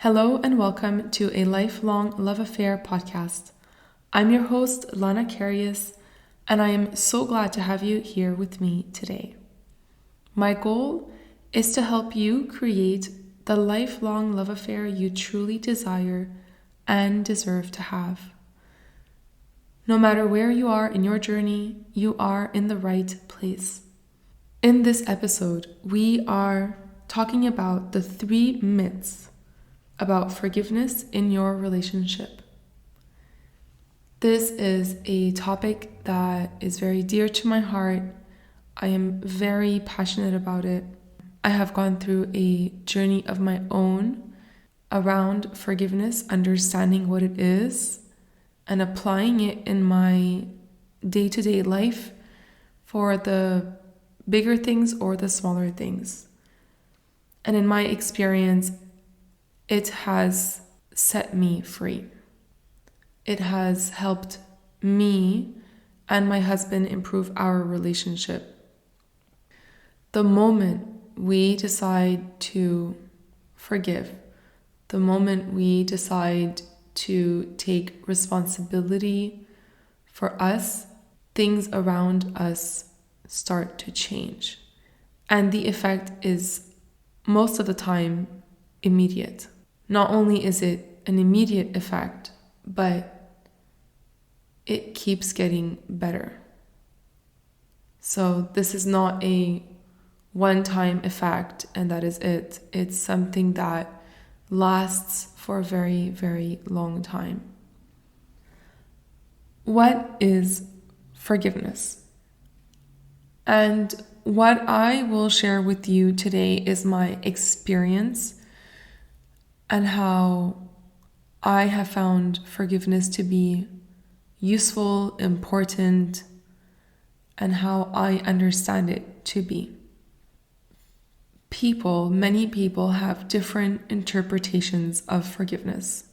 Hello and welcome to a lifelong love affair podcast. I'm your host, Lana, and I am so glad to have you here with me today. My goal is to help you create the lifelong love affair you truly desire and deserve to have. No matter where you are in your journey, you are in the right place. In this episode, we are talking about the 3 myths about forgiveness in your relationship. This is a topic that is very dear to my heart. I am very passionate about it. I have gone through a journey of my own around forgiveness, understanding what it is, and applying it in my day-to-day life for the bigger things or the smaller things. And in my experience, it has set me free. It has helped me and my husband improve our relationship. The moment we decide to forgive, the moment we decide to take responsibility for us, things around us start to change. And the effect is most of the time immediate. Not only is it an immediate effect, but it keeps getting better. So this is not a one-time effect and that is it. It's something that lasts for a very, very long time. What is forgiveness? And what I will share with you today is my experience and how I have found forgiveness to be useful, important, and how I understand it to be. Many people have different interpretations of forgiveness.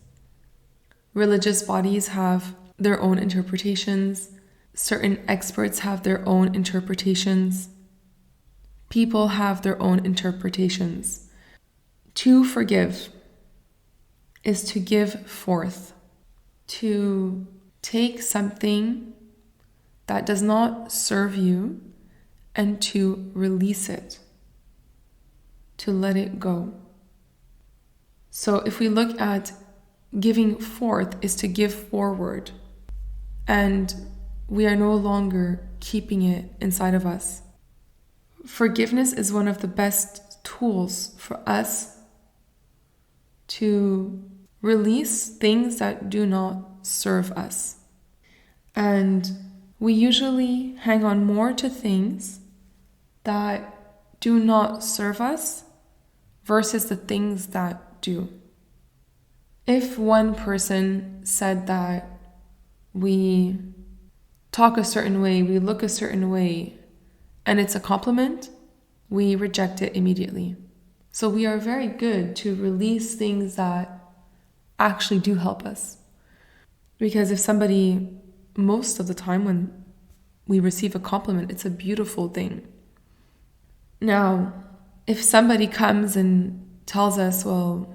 Religious bodies have their own interpretations. Certain experts have their own interpretations. People have their own interpretations. To forgive is to give forth, to take something that does not serve you and to release it, to let it go. So if we look at giving forth is to give forward, and we are no longer keeping it inside of us. Forgiveness is one of the best tools for us to release things that do not serve us. And we usually hang on more to things that do not serve us versus the things that do. If one person said that we talk a certain way, we look a certain way, and it's a compliment, we reject it immediately. So we are very good to release things that actually do help us. Because if somebody, most of the time when we receive a compliment, it's a beautiful thing. Now, if somebody comes and tells us, well,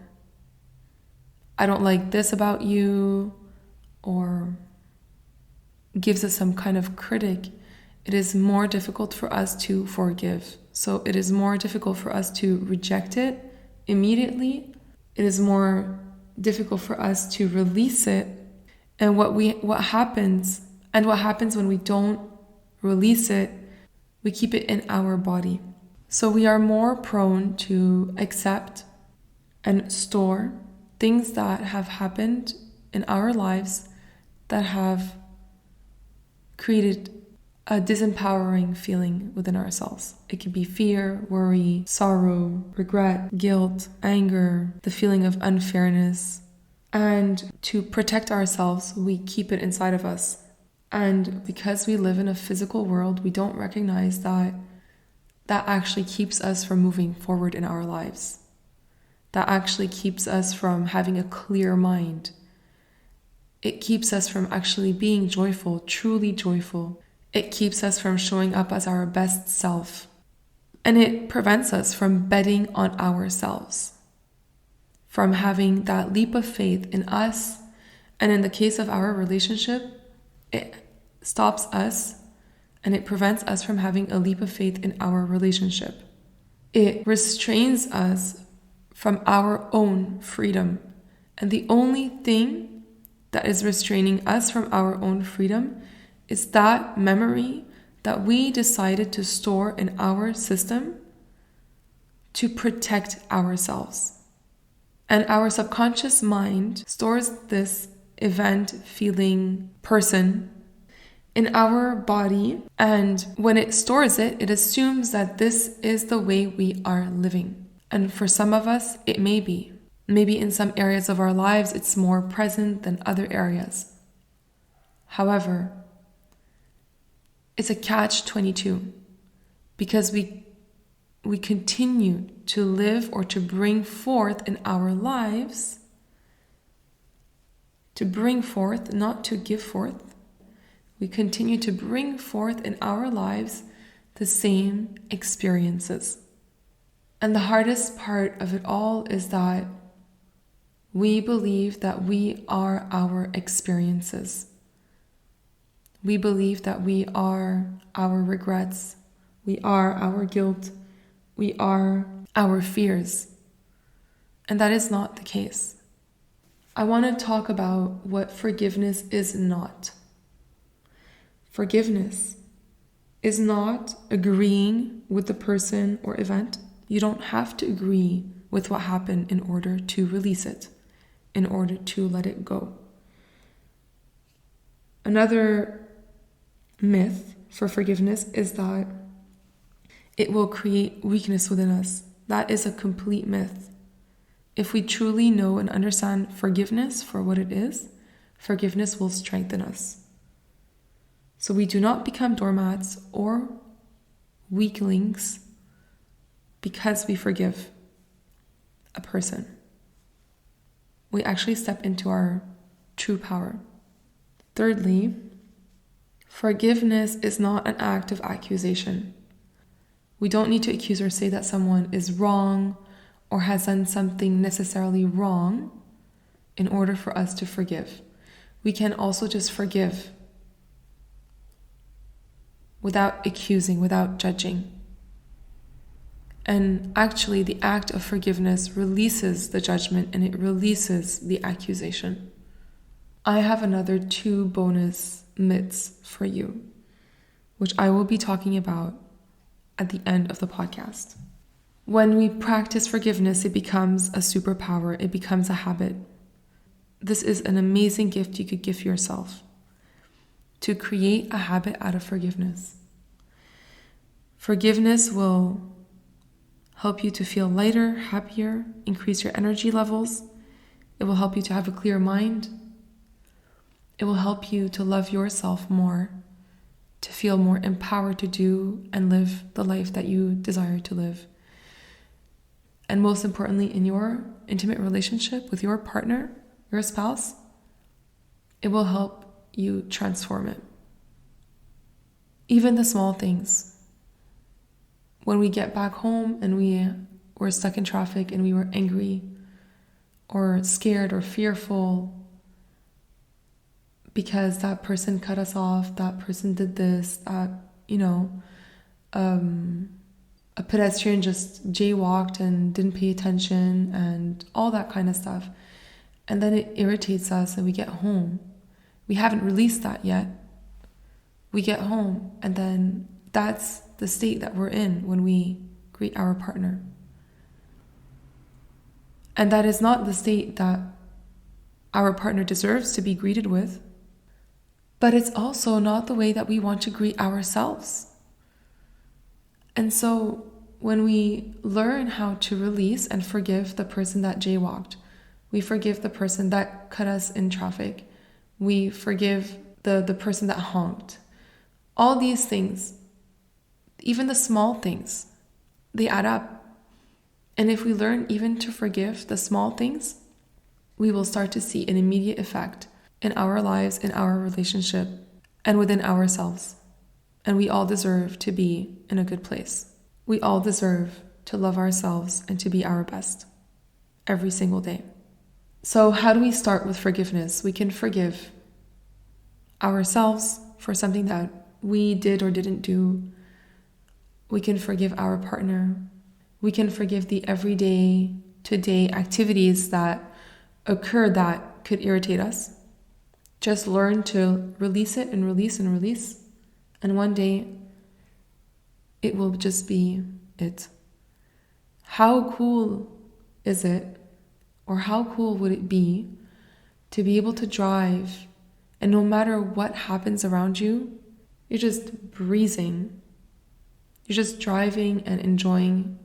I don't like this about you, or gives us some kind of critic, it is more difficult for us to forgive. So it is more difficult for us to reject it immediately. It is more difficult for us to release it. And what happens when we don't release it, we keep it in our body. So we are more prone to accept and store things that have happened in our lives that have created a disempowering feeling within ourselves. It could be fear, worry, sorrow, regret, guilt, anger, the feeling of unfairness. And to protect ourselves, we keep it inside of us. And because we live in a physical world, we don't recognize that actually keeps us from moving forward in our lives. That actually keeps us from having a clear mind. It keeps us from actually being joyful, truly joyful. It keeps us from showing up as our best self. And it prevents us from betting on ourselves. from having that leap of faith in us. And in the case of our relationship, it stops us and it prevents us from having a leap of faith in our relationship. It restrains us from our own freedom. And the only thing that is restraining us from our own freedom is that memory that we decided to store in our system to protect ourselves. And our subconscious mind stores this event, feeling, person in our body. And when it stores it, it assumes that this is the way we are living. And for some of us, it may be. Maybe in some areas of our lives, it's more present than other areas. However, it's a catch-22 because we continue to live or to bring forth in our lives, to bring forth, not to give forth. We continue to bring forth in our lives the same experiences. And the hardest part of it all is that we believe that we are our experiences. We believe that we are our regrets. We are our guilt. We are our fears. And that is not the case. I want to talk about what forgiveness is not. Forgiveness is not agreeing with the person or event. You don't have to agree with what happened in order to release it, in order to let it go. Another myth for forgiveness is that it will create weakness within us. That is a complete myth. If we truly know and understand forgiveness for what it is, forgiveness will strengthen us. So we do not become doormats or weaklings because we forgive a person. We actually step into our true power. Thirdly, forgiveness is not an act of accusation. We don't need to accuse or say that someone is wrong or has done something necessarily wrong in order for us to forgive. We can also just forgive without accusing, without judging. And actually, the act of forgiveness releases the judgment and it releases the accusation. I have another 2 bonus myths for you, which I will be talking about at the end of the podcast. When we practice forgiveness, it becomes a superpower. It becomes a habit. This is an amazing gift you could give yourself, to create a habit out of forgiveness. Forgiveness will help you to feel lighter, happier, increase your energy levels. It will help you to have a clear mind. It will help you to love yourself more, to feel more empowered to do and live the life that you desire to live. And most importantly, in your intimate relationship with your partner, your spouse, it will help you transform it. Even the small things. When we get back home and we were stuck in traffic and we were angry or scared or fearful because that person cut us off, that person did this, that, a pedestrian just jaywalked and didn't pay attention and all that kind of stuff. And then it irritates us and we get home. We haven't released that yet. We get home and then that's the state that we're in when we greet our partner. And that is not the state that our partner deserves to be greeted with. But it's also not the way that we want to greet ourselves. And so when we learn how to release and forgive the person that jaywalked, we forgive the person that cut us in traffic, we forgive the person that honked. All these things, even the small things, they add up. And if we learn even to forgive the small things, we will start to see an immediate effect in our lives, in our relationship, and within ourselves. And we all deserve to be in a good place. We all deserve to love ourselves and to be our best. every single day. So how do we start with forgiveness? We can forgive ourselves for something that we did or didn't do. We can forgive our partner. We can forgive the everyday, today activities that occur that could irritate us. Just learn to release it and release and release. And one day, it will just be it. How cool is it, or how cool would it be to be able to drive, and no matter what happens around you, you're just breezing. You're just driving and enjoying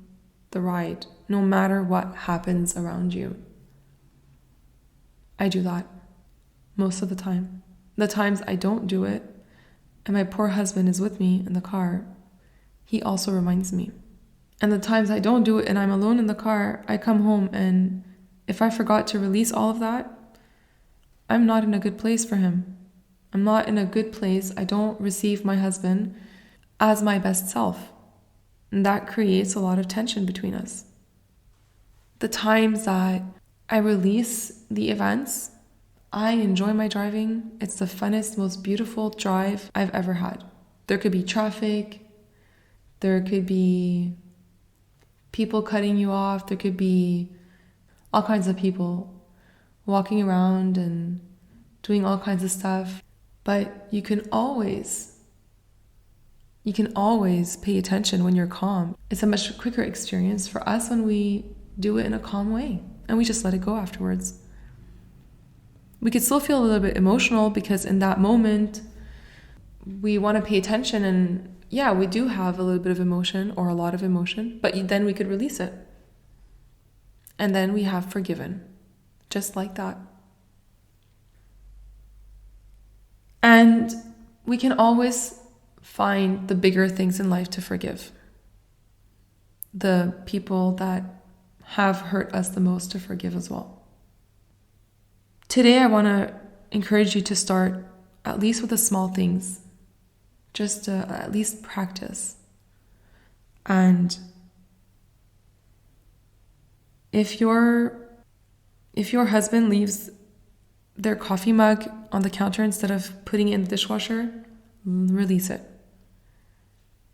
the ride, no matter what happens around you. I do that most of the time. The times I don't do it, and my poor husband is with me in the car, he also reminds me. And the times I don't do it and I'm alone in the car, I come home, and if I forgot to release all of that, I'm not in a good place for him. I'm not in a good place. I don't receive my husband as my best self. And that creates a lot of tension between us. The times that I release the events, I enjoy my driving. It's the funnest, most beautiful drive I've ever had. There could be traffic. There could be people cutting you off. There could be all kinds of people walking around and doing all kinds of stuff. But you can always pay attention when you're calm. It's a much quicker experience for us when we do it in a calm way and we just let it go afterwards. We could still feel a little bit emotional because in that moment we want to pay attention, and yeah, we do have a little bit of emotion or a lot of emotion, but then we could release it. And then we have forgiven, just like that. And we can always find the bigger things in life to forgive. The people that have hurt us the most to forgive as well. Today I want to encourage you to start at least with the small things. Just to at least practice. And if your husband leaves their coffee mug on the counter instead of putting it in the dishwasher, release it.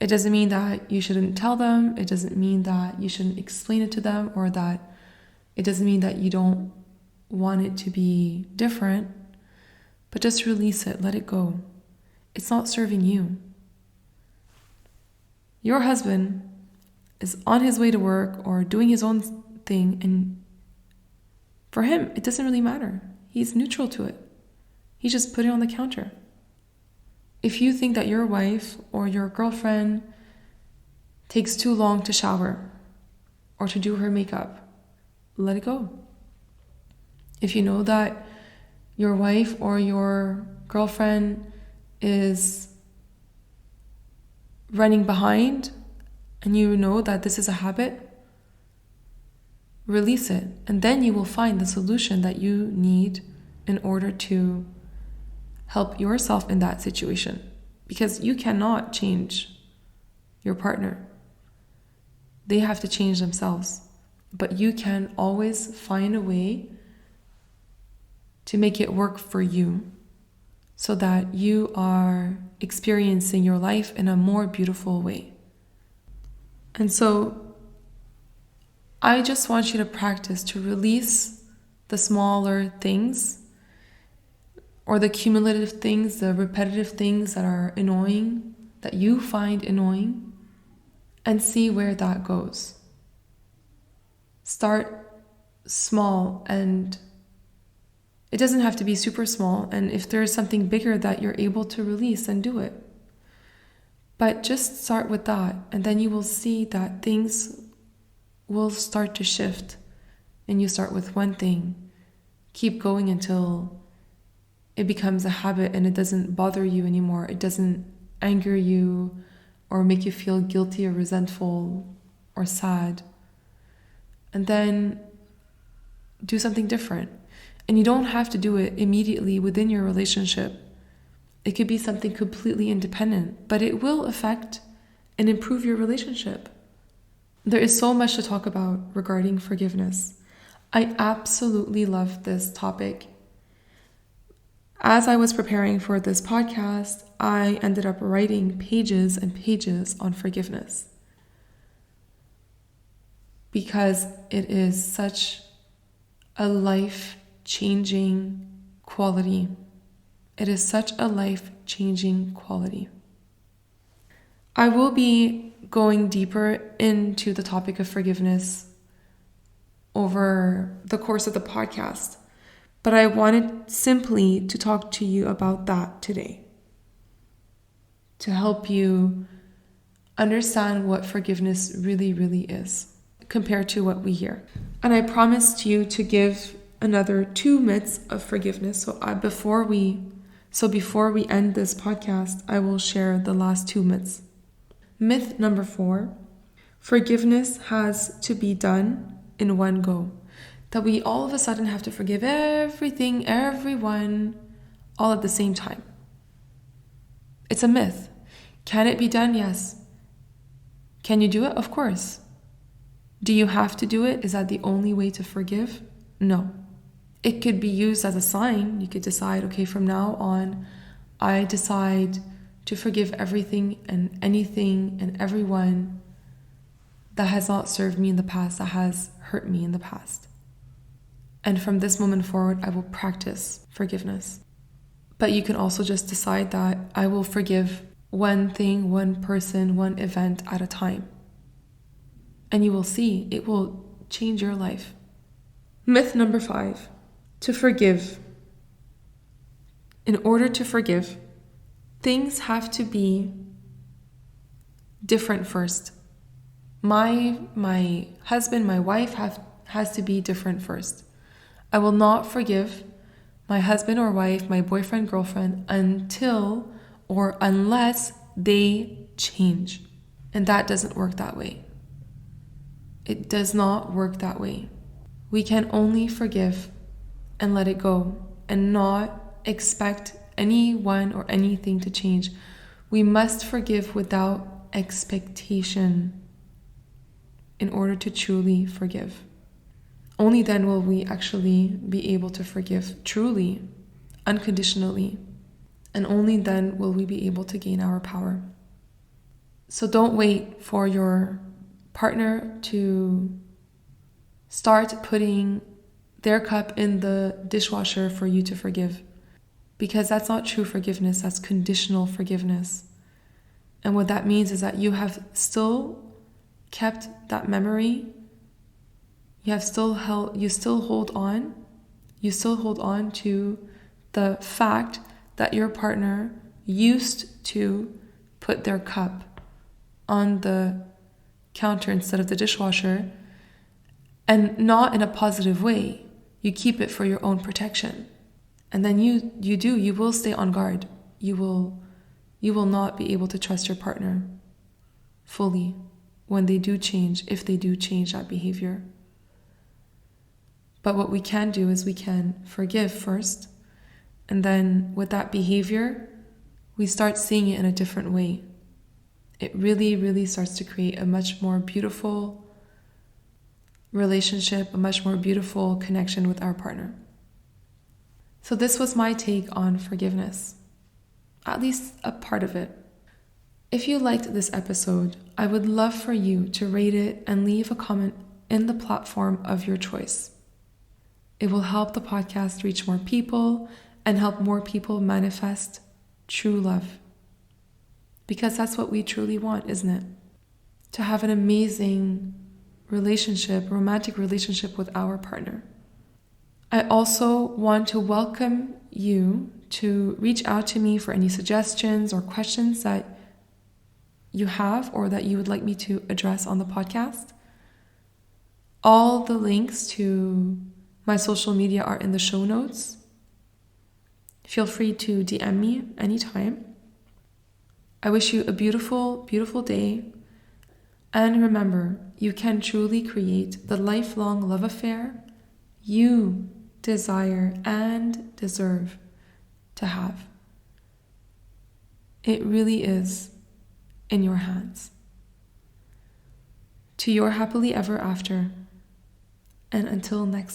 It doesn't mean that you shouldn't tell them. It doesn't mean that you shouldn't explain it to them, or that it doesn't mean that you don't want it to be different. But just release it. Let it go. It's not serving you. Your husband is on his way to work or doing his own thing, and for him, it doesn't really matter. He's neutral to it. He just put it on the counter. If you think that your wife or your girlfriend takes too long to shower or to do her makeup, let it go. If you know that your wife or your girlfriend is running behind and you know that this is a habit, release it, and then you will find the solution that you need in order to help yourself in that situation, because you cannot change your partner. They have to change themselves, but you can always find a way to make it work for you so that you are experiencing your life in a more beautiful way. And so I just want you to practice to release the smaller things or the cumulative things, the repetitive things that are annoying, that you find annoying, and see where that goes. Start small, and it doesn't have to be super small, and if there is something bigger that you're able to release, then do it. But just start with that, and then you will see that things will start to shift, and you start with one thing. Keep going until it becomes a habit and it doesn't bother you anymore. It doesn't anger you or make you feel guilty or resentful or sad. And then do something different. And you don't have to do it immediately within your relationship. It could be something completely independent, but it will affect and improve your relationship. There is so much to talk about regarding forgiveness. I absolutely love this topic. As I was preparing for this podcast, I ended up writing pages and pages on forgiveness because it is such a life-changing quality. It is such a life-changing quality. I will be going deeper into the topic of forgiveness over the course of the podcast, but I wanted simply to talk to you about that today, to help you understand what forgiveness really, really is compared to what we hear. And I promised you to give another 2 myths of forgiveness. So before we end this podcast, I will share the last 2 myths. Myth number 4, forgiveness has to be done in one go. That we all of a sudden have to forgive everything, everyone, all at the same time. It's a myth. Can it be done? Yes. Can you do it? Of course. Do you have to do it? Is that the only way to forgive? No. It could be used as a sign. You could decide, okay, from now on, I decide to forgive everything and anything and everyone that has not served me in the past, that has hurt me in the past. And from this moment forward, I will practice forgiveness. But you can also just decide that I will forgive one thing, one person, one event at a time. And you will see, it will change your life. Myth number 5, to forgive. In order to forgive, things have to be different first. My husband, my wife has to be different first. I will not forgive my husband or wife, my boyfriend, girlfriend, until or unless they change. And that doesn't work that way. It does not work that way. We can only forgive and let it go and not expect anyone or anything to change. We must forgive without expectation in order to truly forgive. Only then will we actually be able to forgive truly, unconditionally, and only then will we be able to gain our power. So don't wait for your partner to start putting their cup in the dishwasher for you to forgive, because that's not true forgiveness, that's conditional forgiveness. And what that means is that you have still kept that memory. You still hold on to the fact that your partner used to put their cup on the counter instead of the dishwasher, and not in a positive way. You keep it for your own protection. And then you will stay on guard. You will not be able to trust your partner fully when they do change, if they do change that behavior. But what we can do is we can forgive first, and then with that behavior, we start seeing it in a different way. It really, really starts to create a much more beautiful relationship, a much more beautiful connection with our partner. So this was my take on forgiveness, at least a part of it. If you liked this episode, I would love for you to rate it and leave a comment in the platform of your choice. It will help the podcast reach more people and help more people manifest true love. Because that's what we truly want, isn't it? To have an amazing relationship, romantic relationship with our partner. I also want to welcome you to reach out to me for any suggestions or questions that you have or that you would like me to address on the podcast. All the links to my social media are in the show notes. Feel free to DM me anytime. I wish you a beautiful, beautiful day. And remember, you can truly create the lifelong love affair you desire and deserve to have. It really is in your hands. To your happily ever after. And until next time.